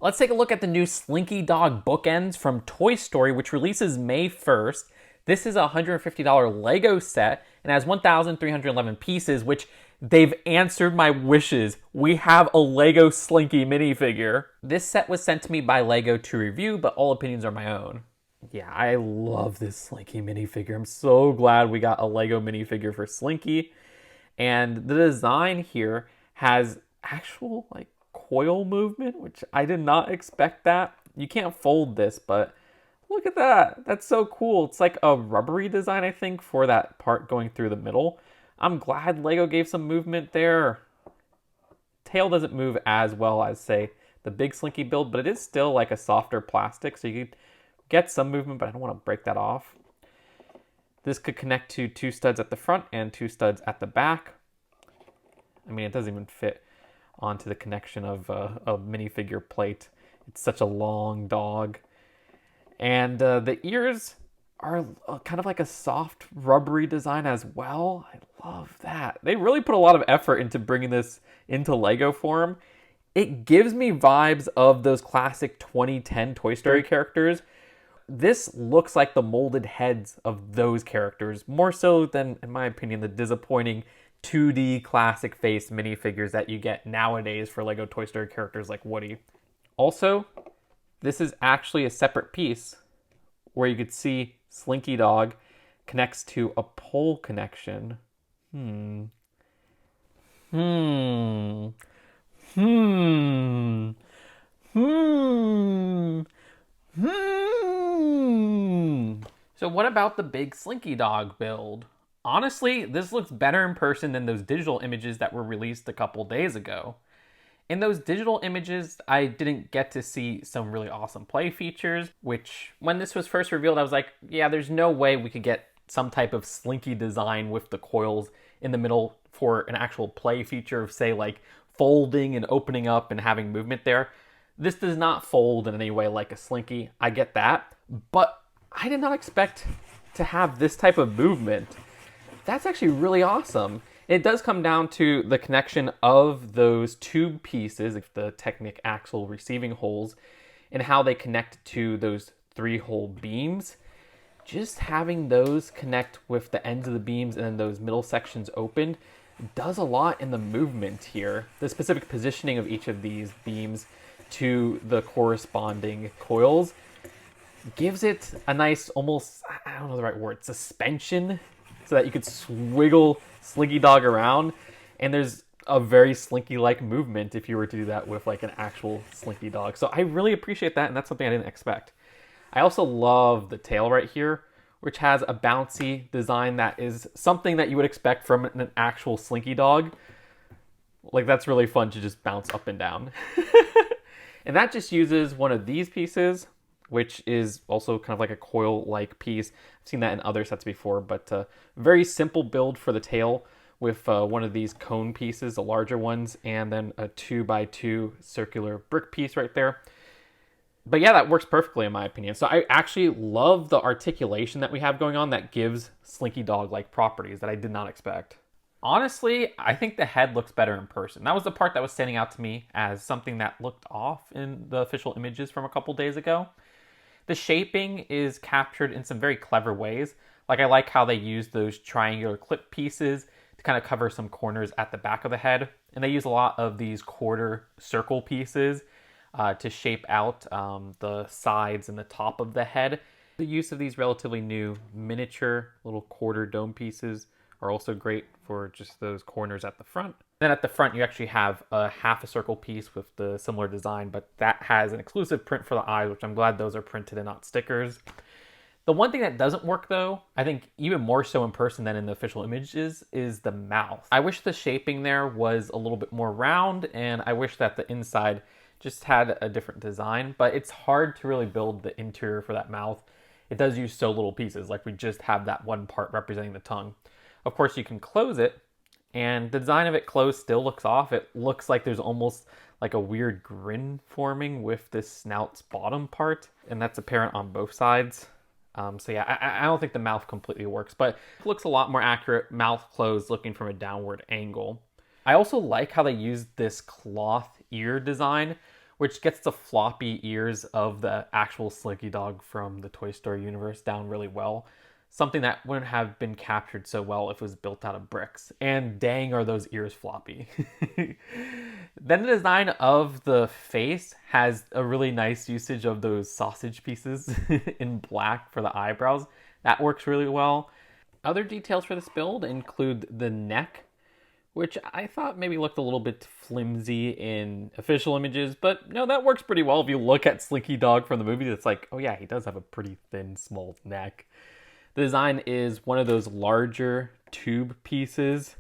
Let's take a look at the new Slinky Dog Bookends from Toy Story, which releases May 1st. This is a $150 Lego set and has 1,311 pieces, which they've answered my wishes. We have a Lego Slinky minifigure. This set was sent to me by Lego to review, but all opinions are my own. Yeah, I love this Slinky minifigure. I'm so glad we got a Lego minifigure for Slinky. And the design here has actual coil movement, which I did not expect that. You can't fold this, but look at that. That's so cool. It's like a rubbery design, I think, for that part going through the middle. I'm glad Lego gave some movement there. Tail doesn't move as well as, say, the big Slinky build, but it is still like a softer plastic, so you could get some movement, but I don't want to break that off. This could connect to 2 studs at the front and 2 studs at the back. I mean, it doesn't even fit onto the connection of a minifigure plate. It's such a long dog. And the ears are kind of like a soft, rubbery design as well. I love that. They really put a lot of effort into bringing this into Lego form. It gives me vibes of those classic 2010 Toy Story characters. This looks like the molded heads of those characters, more so than, in my opinion, the disappointing 2D classic face minifigures that you get nowadays for Lego Toy Story characters like Woody. Also, this is actually a separate piece where you could see Slinky Dog connects to a pole connection. Hmm. So what about the big Slinky Dog build? Honestly, this looks better in person than those digital images that were released a couple days ago. In those digital images, I didn't get to see some really awesome play features, which when this was first revealed, I was like, yeah, there's no way we could get some type of Slinky design with the coils in the middle for an actual play feature of, say, like folding and opening up and having movement there. This does not fold in any way like a Slinky. I get that, but I did not expect to have this type of movement. That's actually really awesome. It does come down to the connection of those tube pieces, the Technic axle receiving holes, and how they connect to those 3-hole beams. Just having those connect with the ends of the beams and then those middle sections opened does a lot in the movement here. The specific positioning of each of these beams to the corresponding coils gives it a nice, almost, I don't know the right word, suspension, so that you could swiggle Slinky Dog around, and there's a very Slinky-like movement if you were to do that with like an actual Slinky Dog. So I really appreciate that, and that's something I didn't expect. I also love the tail right here, which has a bouncy design that is something that you would expect from an actual Slinky Dog. Like, that's really fun to just bounce up and down. And that just uses one of these pieces, which is also kind of like a coil-like piece. I've seen that in other sets before, but very simple build for the tail with one of these cone pieces, the larger ones, and then a 2x2 circular brick piece right there. But yeah, that works perfectly in my opinion. So I actually love the articulation that we have going on that gives Slinky Dog-like properties that I did not expect. Honestly, I think the head looks better in person. That was the part that was standing out to me as something that looked off in the official images from a couple days ago. The shaping is captured in some very clever ways. Like, I like how they use those triangular clip pieces to kind of cover some corners at the back of the head. And they use a lot of these quarter circle pieces to shape out the sides and the top of the head. The use of these relatively new miniature little quarter dome pieces are also great for just those corners at the front. Then at the front, you actually have a half a circle piece with the similar design, but that has an exclusive print for the eyes, which I'm glad those are printed and not stickers. The one thing that doesn't work, though, I think even more so in person than in the official images, is the mouth. I wish the shaping there was a little bit more round, and I wish that the inside just had a different design, but it's hard to really build the interior for that mouth. It does use so little pieces, like we just have that one part representing the tongue. Of course, you can close it, and the design of it closed still looks off. It looks like there's almost like a weird grin forming with this snout's bottom part, and that's apparent on both sides. So yeah, I don't think the mouth completely works, but it looks a lot more accurate, mouth closed, looking from a downward angle. I also like how they used this cloth ear design, which gets the floppy ears of the actual Slinky Dog from the Toy Story universe down really well. Something that wouldn't have been captured so well if it was built out of bricks. And dang, are those ears floppy. Then the design of the face has a really nice usage of those sausage pieces in black for the eyebrows. That works really well. Other details for this build include the neck, which I thought maybe looked a little bit flimsy in official images, but no, that works pretty well. If you look at Slinky Dog from the movie, it's like, oh yeah, he does have a pretty thin, small neck. The design is one of those larger tube pieces,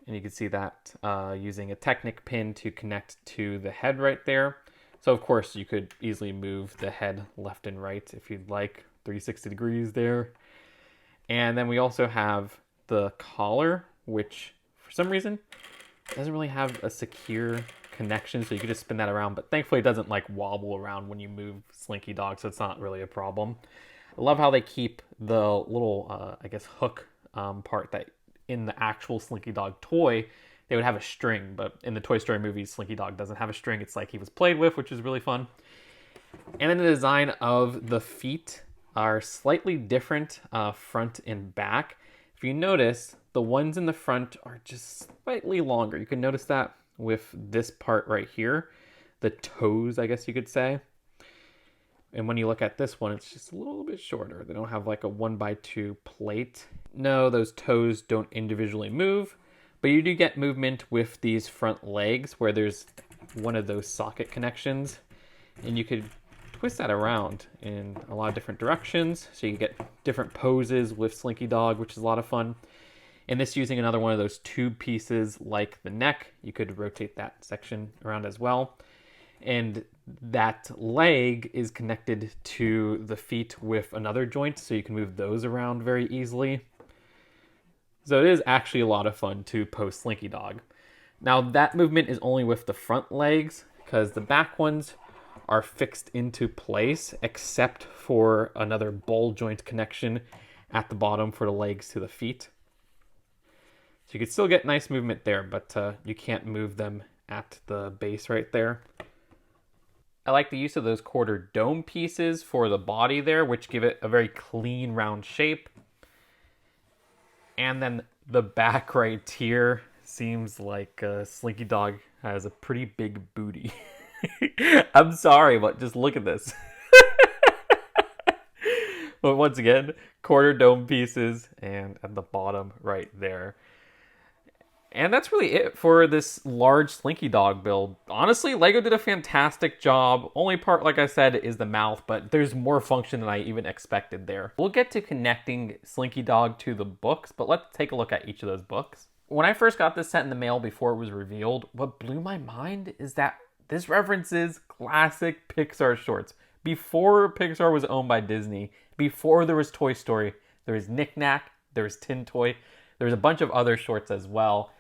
and you can see that using a Technic pin to connect to the head right there. So of course you could easily move the head left and right if you'd like, 360 degrees there. And then we also have the collar, which for some reason doesn't really have a secure connection, so you could just spin that around, but thankfully it doesn't like wobble around when you move Slinky Dog, so it's not really a problem. I love how they keep the little, I guess, hook part that in the actual Slinky Dog toy, they would have a string, but in the Toy Story movies, Slinky Dog doesn't have a string. It's like he was played with, which is really fun. And then the design of the feet are slightly different front and back. If you notice, the ones in the front are just slightly longer. You can notice that with this part right here, the toes, I guess you could say. And when you look at this one, it's just a little bit shorter. They don't have like a 1x2 plate. No, those toes don't individually move, but you do get movement with these front legs where there's one of those socket connections, and you could twist that around in a lot of different directions. So you get different poses with Slinky Dog, which is a lot of fun. And this using another one of those tube pieces like the neck, you could rotate that section around as well. And that leg is connected to the feet with another joint, so you can move those around very easily. So it is actually a lot of fun to post Slinky Dog. Now that movement is only with the front legs, because the back ones are fixed into place, except for another ball joint connection at the bottom for the legs to the feet. So you can still get nice movement there, but you can't move them at the base right there. I like the use of those quarter dome pieces for the body there, which give it a very clean round shape. And then the back right here seems like Slinky Dog has a pretty big booty. I'm sorry, but just look at this. But once again, quarter dome pieces and at the bottom right there. And that's really it for this large Slinky Dog build. Honestly, LEGO did a fantastic job. Only part, like I said, is the mouth, but there's more function than I even expected there. We'll get to connecting Slinky Dog to the books, but let's take a look at each of those books. When I first got this set in the mail before it was revealed, what blew my mind is that this references classic Pixar shorts. Before Pixar was owned by Disney, before there was Toy Story, there was Knick Knack, there was Tin Toy, there's a bunch of other shorts as well.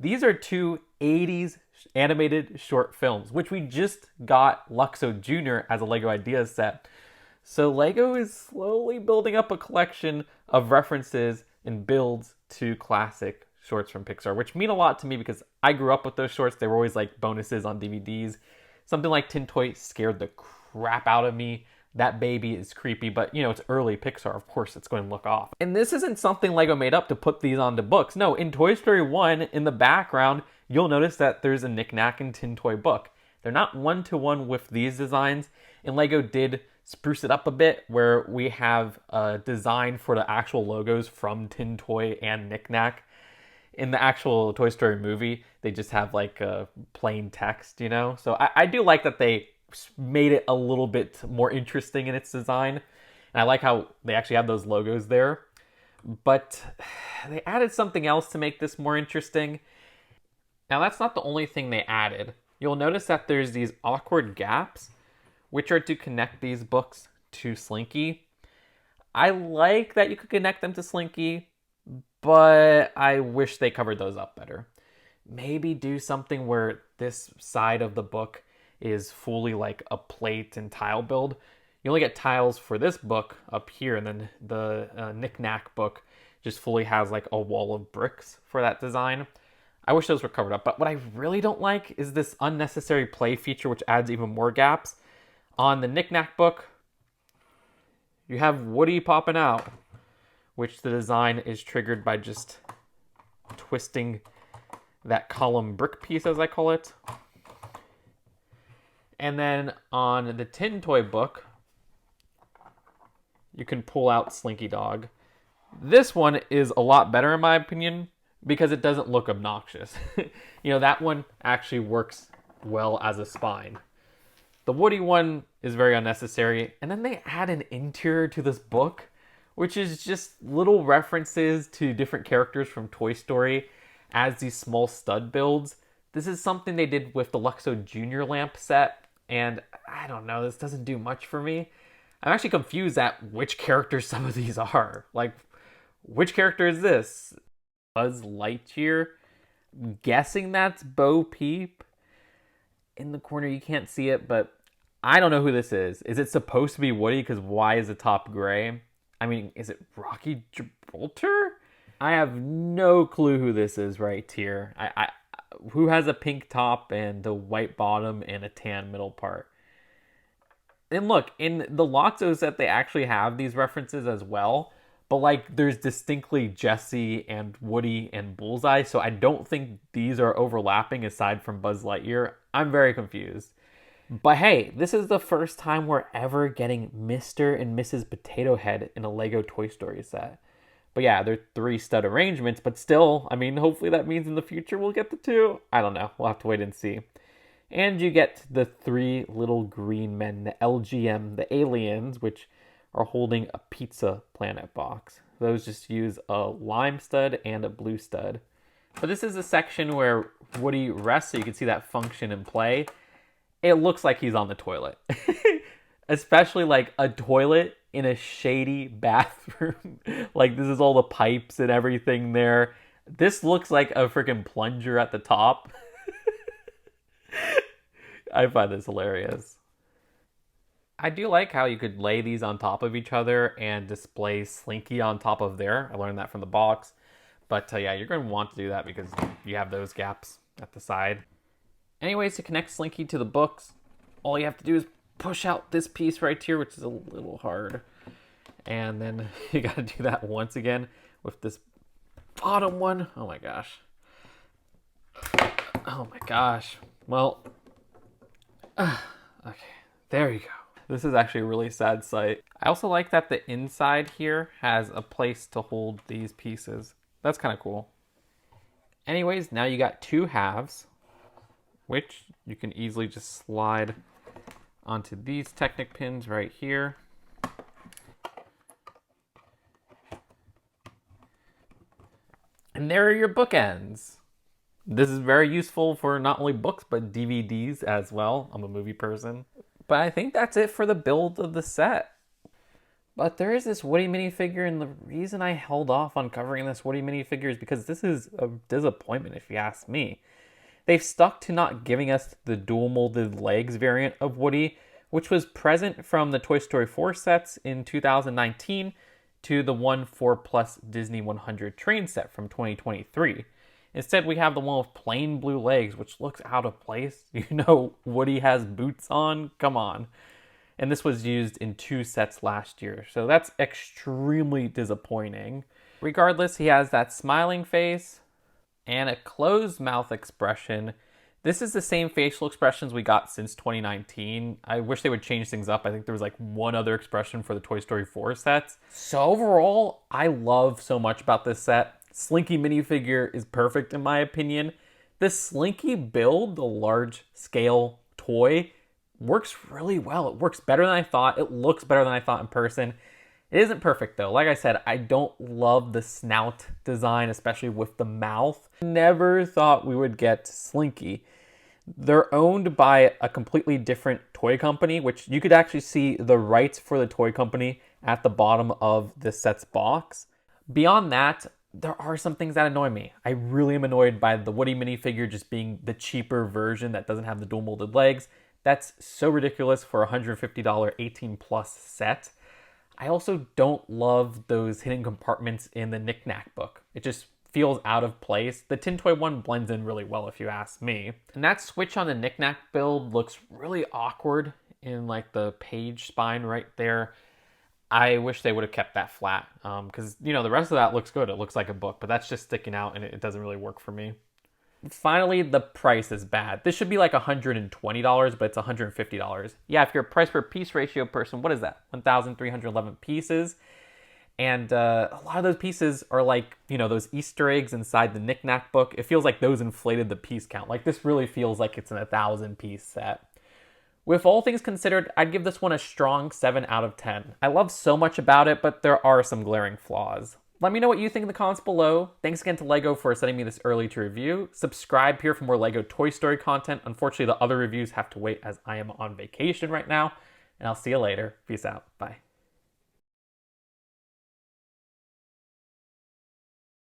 These are two 80s animated short films, which we just got Luxo Jr. as a LEGO Ideas set. So LEGO is slowly building up a collection of references and builds to classic shorts from Pixar, which mean a lot to me because I grew up with those shorts. They were always like bonuses on DVDs. Something like Tin Toy scared the crap out of me. That baby is creepy, but you know, it's early Pixar. Of course, it's going to look off. And this isn't something LEGO made up to put these onto books. No, in Toy Story 1, in the background, you'll notice that there's a Knick Knack and Tin Toy book. They're not one-to-one with these designs, and LEGO did spruce it up a bit where we have a design for the actual logos from Tin Toy and Knick Knack. In the actual Toy Story movie, they just have like a plain text, you know? So I do like that they made it a little bit more interesting in its design. And I like how they actually have those logos there. But they added something else to make this more interesting. Now that's not the only thing they added. You'll notice that there's these awkward gaps, which are to connect these books to Slinky. I like that you could connect them to Slinky, but I wish they covered those up better. Maybe do something where this side of the book is fully like a plate and tile build. You only get tiles for this book up here, and then the Knick Knack book just fully has like a wall of bricks for that design. I wish those were covered up. But what I really don't like is this unnecessary play feature, which adds even more gaps. On the Knick-Knack book, you have Woody popping out, which the design is triggered by just twisting that column brick piece, as I call it. And then on the Tin Toy book, you can pull out Slinky Dog. This one is a lot better in my opinion because it doesn't look obnoxious. That one actually works well as a spine. The Woody one is very unnecessary. And then they add an interior to this book, which is just little references to different characters from Toy Story as these small stud builds. This is something they did with the Luxo Junior lamp set, and I don't know, this doesn't do much for me. I'm actually confused at which characters some of these are. Like, which character is this? Buzz Lightyear? I'm guessing that's Bo Peep. In the corner, you can't see it, but I don't know who this is. Is it supposed to be Woody? Because why is the top gray? I mean, is it Rocky Gibraltar? I have no clue who this is right here. Who has a pink top and a white bottom and a tan middle part? And look, in the Lotso set, they actually have these references as well. But like, there's distinctly Jessie and Woody and Bullseye, so I don't think these are overlapping aside from Buzz Lightyear. I'm very confused. But hey, this is the first time we're ever getting Mr. and Mrs. Potato Head in a LEGO Toy Story set. But yeah, they're 3 stud arrangements, but still, I mean, hopefully that means in the future we'll get the 2. I don't know. We'll have to wait and see. And you get the 3 little green men, the LGM, the aliens, which are holding a Pizza Planet box. Those just use a lime stud and a blue stud. But this is the section where Woody rests, so you can see that function in play. It looks like he's on the toilet. Especially like a toilet in a shady bathroom. Like, this is all the pipes and everything there. This looks like a freaking plunger at the top. I find this hilarious. I do like how you could lay these on top of each other and display Slinky on top of there. I learned that from the box. But yeah, you're going to want to do that because you have those gaps at the side. Anyways, to connect Slinky to the books, all you have to do is push out this piece right here, which is a little hard. And then you got to do that once again with this bottom one. Oh my gosh. Oh my gosh. Well, okay, there you go. This is actually a really sad sight. I also like that the inside here has a place to hold these pieces. That's kind of cool. Anyways, now you got 2 halves, which you can easily just slide onto these Technic pins right here. And there are your bookends. This is very useful for not only books, but DVDs as well. I'm a movie person. But I think that's it for the build of the set. But there is this Woody minifigure, and the reason I held off on covering this Woody minifigure is because this is a disappointment, if you ask me. They've stuck to not giving us the dual molded legs variant of Woody, which was present from the Toy Story 4 sets in 2019 to the 1/4+ Disney 100 train set from 2023. Instead, we have the one with plain blue legs, which looks out of place. Woody has boots on. Come on. And this was used in 2 sets last year, so that's extremely disappointing. Regardless, he has that smiling face and a closed mouth expression. This is the same facial expressions we got since 2019. I wish they would change things up. I think there was like one other expression for the Toy Story 4 sets. So overall, I love so much about this set. Slinky minifigure is perfect in my opinion. This Slinky build, the large scale toy, works really well. It works better than I thought. It looks better than I thought in person. It isn't perfect though. Like I said, I don't love the snout design, especially with the mouth. Never thought we would get Slinky. They're owned by a completely different toy company, which you could actually see the rights for the toy company at the bottom of the set's box. Beyond that, there are some things that annoy me. I really am annoyed by the Woody minifigure just being the cheaper version that doesn't have the dual molded legs. That's so ridiculous for a $150 18+ set. I also don't love those hidden compartments in the Knick-Knack book. It just feels out of place. The Tin Toy one blends in really well if you ask me. And that switch on the knickknack build looks really awkward in like the page spine right there. I wish they would have kept that flat because, you know, the rest of that looks good. It looks like a book, but that's just sticking out and it doesn't really work for me. Finally, the price is bad. This should be like $120, but it's $150. Yeah, if you're a price per piece ratio person, what is that? 1,311 pieces. And a lot of those pieces are like, you know, those Easter eggs inside the knickknack book. It feels like those inflated the piece count. Like this really feels like it's an 1,000-piece set. With all things considered, I'd give this one a strong 7 out of 10. I love so much about it, but there are some glaring flaws. Let me know what you think in the comments below. Thanks again to LEGO for sending me this early to review. Subscribe here for more LEGO Toy Story content. Unfortunately, the other reviews have to wait as I am on vacation right now. And I'll see you later. Peace out. Bye.